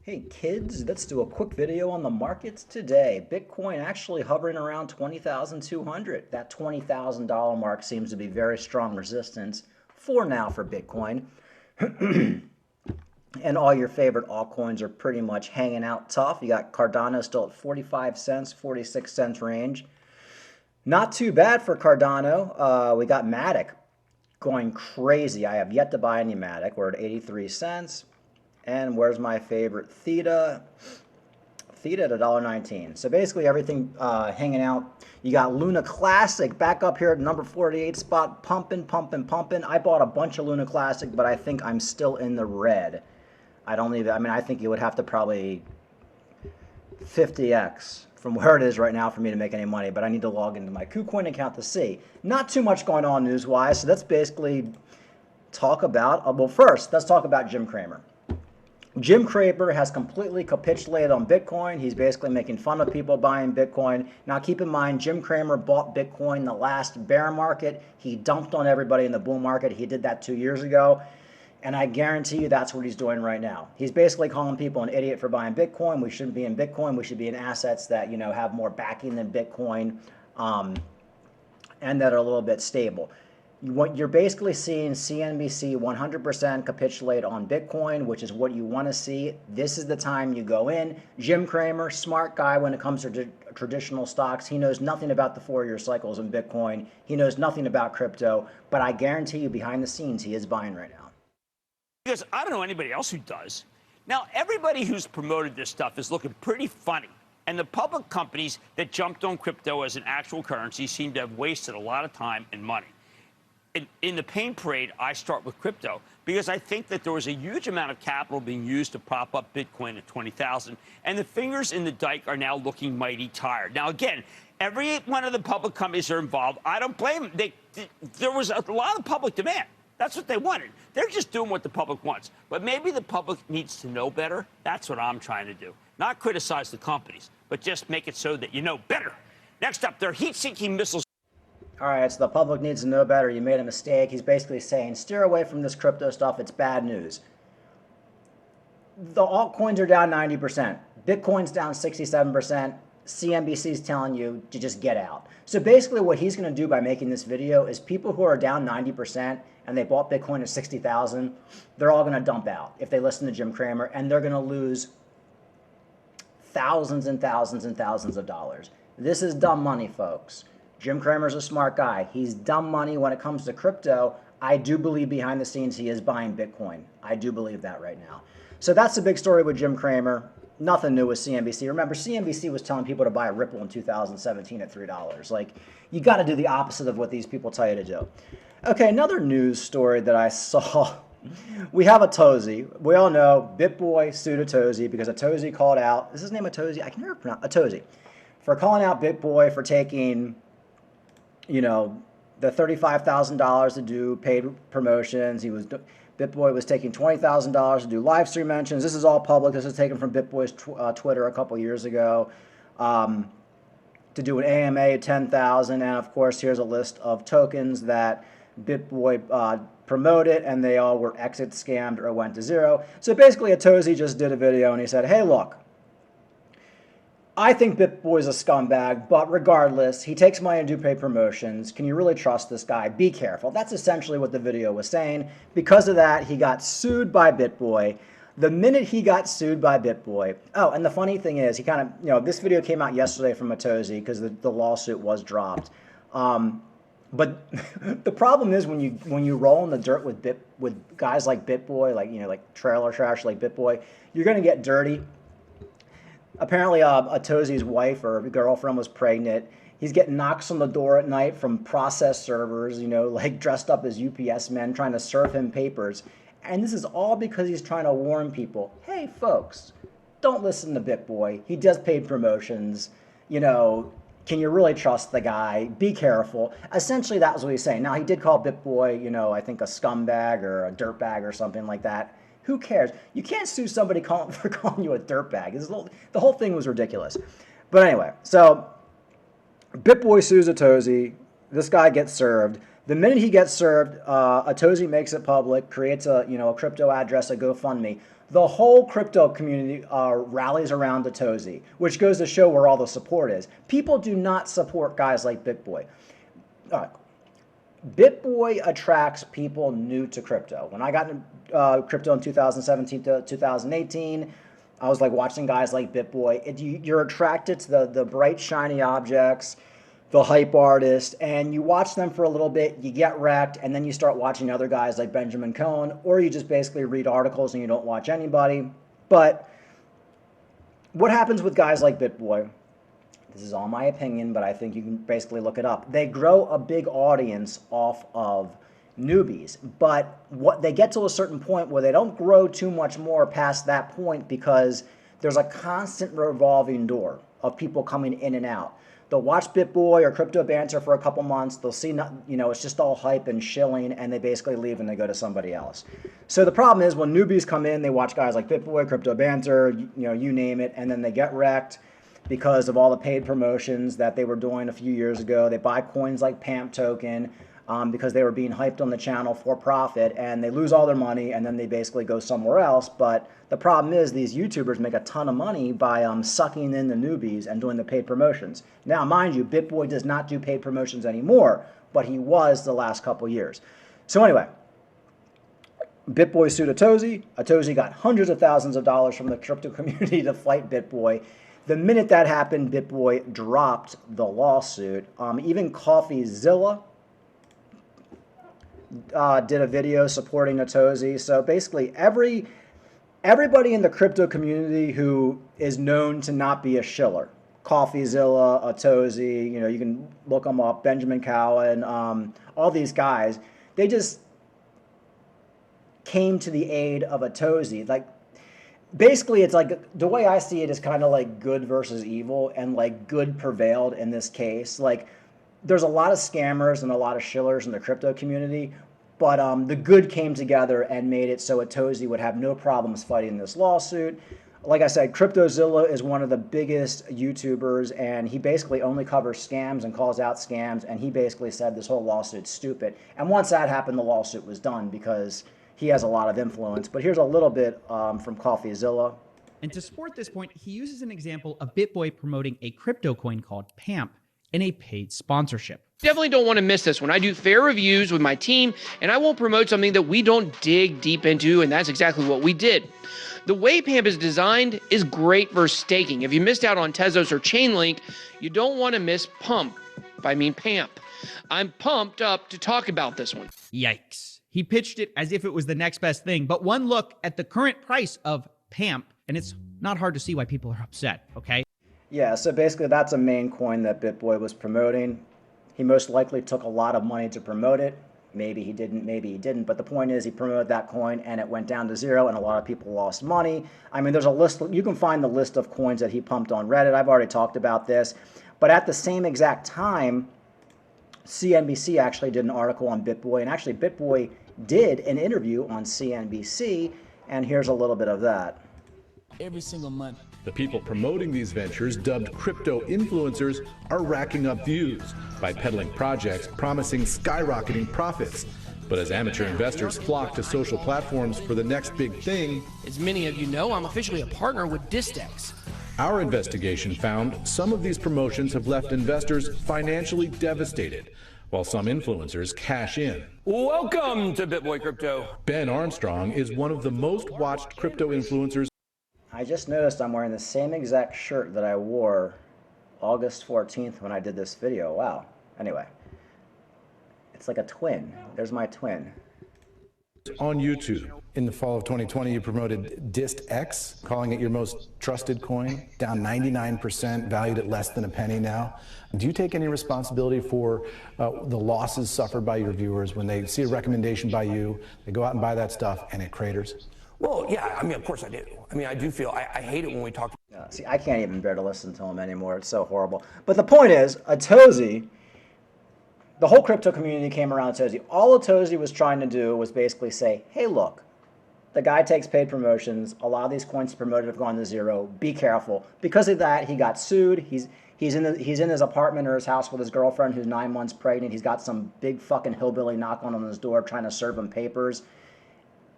Hey kids, let's do a quick video on the markets today. Bitcoin actually hovering around 20,200. That $20,000 mark seems to be very strong resistance for now for Bitcoin. And all your favorite altcoins are pretty much hanging out tough. You got Cardano still at 45 cents, 46 cents range. Not too bad for Cardano. We got Matic going crazy. I have yet to buy any Matic. We're at 83 cents. And where's my favorite Theta? Theta at $1.19. So basically everything hanging out. You got Luna Classic back up here at number 48 spot, pumping, pumping, pumping. I bought a bunch of Luna Classic, but I think I'm still in the red. I think you would have to probably 50x from where it is right now for me to make any money, but I need to log into my KuCoin account to see. Not too much going on news-wise, so let's basically talk about, well first, let's talk about Jim Cramer. Jim Cramer has completely capitulated on Bitcoin. He's basically making fun of people buying Bitcoin. Now keep in mind, Jim Cramer bought Bitcoin the last bear market. He dumped on everybody in the bull market. He did that 2 years ago. And I guarantee you that's what he's doing right now. He's basically calling people an idiot for buying Bitcoin. We shouldn't be in Bitcoin. We should be in assets that, you know, have more backing than Bitcoin and that are a little bit stable. What you're basically seeing CNBC 100% capitulate on Bitcoin, which is what you want to see. This is the time you go in. Jim Cramer, smart guy when it comes to traditional stocks. He knows nothing about the 4-year cycles in Bitcoin. He knows nothing about crypto, but I guarantee you behind the scenes he is buying right now. Because I don't know anybody else who does. Now, everybody who's promoted this stuff is looking pretty funny. And the public companies that jumped on crypto as an actual currency seem to have wasted a lot of time and money. In the pain parade, I start with crypto because I think that there was a huge amount of capital being used to prop up Bitcoin at 20,000, and the fingers in the dike are now looking mighty tired. Now, again, every one of the public companies are involved. I don't blame them. There was a lot of public demand. That's what they wanted. They're just doing what the public wants. But maybe the public needs to know better. That's what I'm trying to do. Not criticize the companies, but just make it so that you know better. Next up, their heat-seeking missiles. All right, so the public needs to know better. You made a mistake. He's basically saying, steer away from this crypto stuff. It's bad news. The altcoins are down 90%. Bitcoin's down 67%. CNBC's telling you to just get out. So basically what he's going to do by making this video is people who are down 90% and they bought Bitcoin at 60,000, they're all going to dump out if they listen to Jim Cramer, and they're going to lose thousands and thousands and thousands of dollars. This is dumb money, folks. Jim Cramer's a smart guy. He's dumb money when it comes to crypto. I do believe behind the scenes he is buying Bitcoin. I do believe that right now. So that's the big story with Jim Cramer. Nothing new with CNBC. Remember, CNBC was telling people to buy Ripple in 2017 at $3. Like, you got to do the opposite of what these people tell you to do. Okay, another news story that I saw. We have Atozy. We all know Bitboy sued Atozy because Atozy called out, is his name Atozy? I can never pronounce Atozy. For calling out Bitboy for taking, you know, the $35,000 to do paid promotions. Bitboy was taking $20,000 to do live stream mentions. This is all public. This is taken from Bitboy's Twitter a couple years ago. To do an AMA at 10,000, and of course here's a list of tokens that Bitboy promoted, and they all were exit scammed or went to zero. So basically Atozy just did a video and he said, hey look, I think Bitboy's a scumbag, but regardless, he takes money to do paid promotions. Can you really trust this guy? Be careful. That's essentially what the video was saying. Because of that, he got sued by Bitboy. The minute he got sued by Bitboy, oh, and the funny thing is, he kind of, you know, this video came out yesterday from Atozy because the lawsuit was dropped. But the problem is when you roll in the dirt with guys like Bitboy, like, you know, like trailer trash like Bitboy, you're going to get dirty. Apparently, Atozy's wife or girlfriend was pregnant. He's getting knocks on the door at night from process servers, you know, like dressed up as UPS men trying to serve him papers. And this is all because he's trying to warn people, hey, folks, don't listen to Bitboy. He does paid promotions. You know, can you really trust the guy? Be careful. Essentially, that was what he's saying. Now, he did call Bitboy, you know, I think a scumbag or a dirtbag or something like that. Who cares? You can't sue somebody for calling you a dirtbag. The whole thing was ridiculous. But anyway, so Bitboy sues Atozy. This guy gets served. The minute he gets served, Atozy makes it public, creates a crypto address, a GoFundMe. The whole crypto community rallies around Atozy, which goes to show where all the support is. People do not support guys like Bitboy. Bitboy attracts people new to crypto. When I got into crypto in 2017 to 2018, I was like watching guys like Bitboy. You're attracted to the bright, shiny objects, the hype artist, and you watch them for a little bit, you get wrecked, and then you start watching other guys like Benjamin Cohen, or you just basically read articles and you don't watch anybody. But what happens with guys like Bitboy, this is all my opinion, but I think you can basically look it up. They grow a big audience off of newbies, but what they get to a certain point where they don't grow too much more past that point because there's a constant revolving door of people coming in and out. They'll watch Bitboy or Crypto Banter for a couple months. They'll see, it's just all hype and shilling, and they basically leave and they go to somebody else. So the problem is when newbies come in, they watch guys like Bitboy, Crypto Banter, you name it, and then they get wrecked because of all the paid promotions that they were doing a few years ago. They buy coins like PAMP token because they were being hyped on the channel for profit, and they lose all their money, and then they basically go somewhere else. But the problem is these YouTubers make a ton of money by sucking in the newbies and doing the paid promotions. Now, mind you, Bitboy does not do paid promotions anymore, but he was the last couple years. So anyway, Bitboy sued Atozy. Atozy got hundreds of thousands of dollars from the crypto community to fight Bitboy. The minute that happened, Bitboy dropped the lawsuit. Even CoffeeZilla did a video supporting Atozy. So basically, everybody in the crypto community who is known to not be a shiller, CoffeeZilla, Atozy, you can look them up, Benjamin Cowen, all these guys, they just came to the aid of Atozy. Like, basically, it's like the way I see it is kind of like good versus evil, and like good prevailed in this case. Like, there's a lot of scammers and a lot of shillers in the crypto community, but the good came together and made it so Atozy would have no problems fighting this lawsuit. Like I said, CryptoZilla is one of the biggest YouTubers, and he basically only covers scams and calls out scams, and he basically said this whole lawsuit's stupid. And once that happened, the lawsuit was done because he has a lot of influence. But here's a little bit from CoffeeZilla. And to support this point, he uses an example of Bitboy promoting a crypto coin called PAMP in a paid sponsorship. Definitely don't want to miss this one. I do fair reviews with my team, and I won't promote something that we don't dig deep into, and that's exactly what we did. The way PAMP is designed is great for staking. If you missed out on Tezos or Chainlink, you don't want to miss Pump, if I mean PAMP. I'm pumped up to talk about this one. Yikes. He pitched it as if it was the next best thing, but one look at the current price of PAMP, and it's not hard to see why people are upset, okay? Yeah, so basically that's a main coin that Bitboy was promoting. He most likely took a lot of money to promote it. Maybe he didn't, but the point is he promoted that coin and it went down to zero and a lot of people lost money. I mean, there's a list, you can find the list of coins that he pumped on Reddit. I've already talked about this. But at the same exact time, CNBC actually did an article on Bitboy, and actually Bitboy did an interview on CNBC, and here's a little bit of that. Every single month. The people promoting these ventures, dubbed crypto influencers, are racking up views by peddling projects promising skyrocketing profits. But as amateur investors flock to social platforms for the next big thing, As many of you know, I'm officially a partner with Distex. our investigation found some of these promotions have left investors financially devastated, while some influencers cash in. Welcome to Bitboy Crypto. Ben Armstrong is one of the most watched crypto influencers. I just noticed I'm wearing the same exact shirt that I wore August 14th when I did this video. Wow. Anyway, it's like a twin. There's my twin. On YouTube. In the fall of 2020, you promoted DistX, calling it your most trusted coin, down 99%, valued at less than a penny now. Do you take any responsibility for the losses suffered by your viewers when they see a recommendation by you, they go out and buy that stuff, and it craters? Well, yeah, I mean, of course I do. I mean, I do feel, I hate it when we talk. See, I can't even bear to listen to him anymore. It's so horrible. But the point is, Atozy, the whole crypto community came around Atozy. All Atozy was trying to do was basically say, hey, look, the guy takes paid promotions. A lot of these coins promoted have gone to zero. Be careful. Because of that, he got sued. He's in his apartment or his house with his girlfriend who's 9 months pregnant. He's got some big fucking hillbilly knock on his door trying to serve him papers.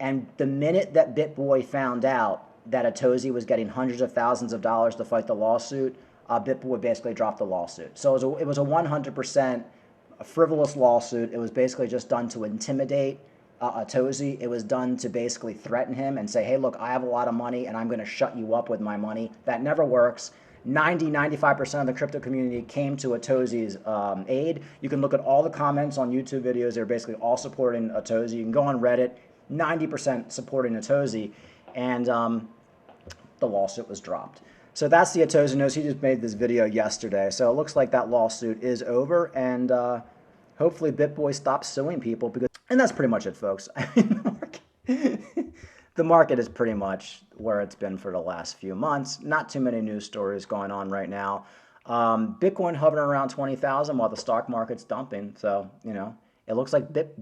And the minute that Bitboy found out that Atozy was getting hundreds of thousands of dollars to fight the lawsuit, Bitboy basically dropped the lawsuit. So it was a 100% frivolous lawsuit. It was basically just done to intimidate Atozy. It was done to basically threaten him and say, hey, look, I have a lot of money and I'm going to shut you up with my money. That never works. 95% of the crypto community came to Atozy's aid. You can look at all the comments on YouTube videos. They're basically all supporting Atozy. You can go on Reddit, 90% supporting Atozy, and the lawsuit was dropped. So that's the Atozy news. He just made this video yesterday. So it looks like that lawsuit is over, and hopefully Bitboy stops suing people. And that's pretty much it, folks. I mean, the market is pretty much where it's been for the last few months. Not too many news stories going on right now. Bitcoin hovering around 20,000 while the stock market's dumping. So, you know, it looks like it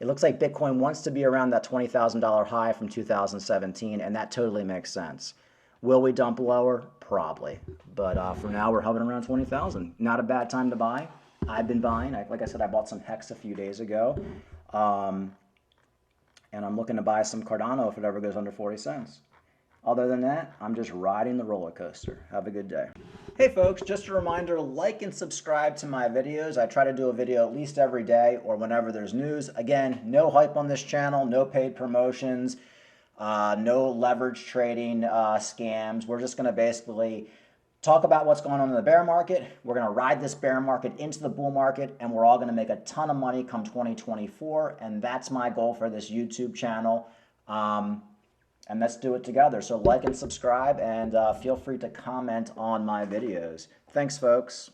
looks like Bitcoin wants to be around that $20,000 high from 2017, and that totally makes sense. Will we dump lower? Probably. But for now, we're hovering around 20,000. Not a bad time to buy. I've been buying. Like I said, I bought some Hex a few days ago. And I'm looking to buy some Cardano if it ever goes under 40 cents. Other than that, I'm just riding the roller coaster. Have a good day. Hey folks, just a reminder, like and subscribe to my videos. I try to do a video at least every day or whenever there's news. Again, no hype on this channel, no paid promotions, no leverage trading scams. We're just going to basically talk about what's going on in the bear market. We're going to ride this bear market into the bull market, and we're all going to make a ton of money come 2024. And that's my goal for this YouTube channel. And let's do it together. So like and subscribe, and feel free to comment on my videos. Thanks, folks.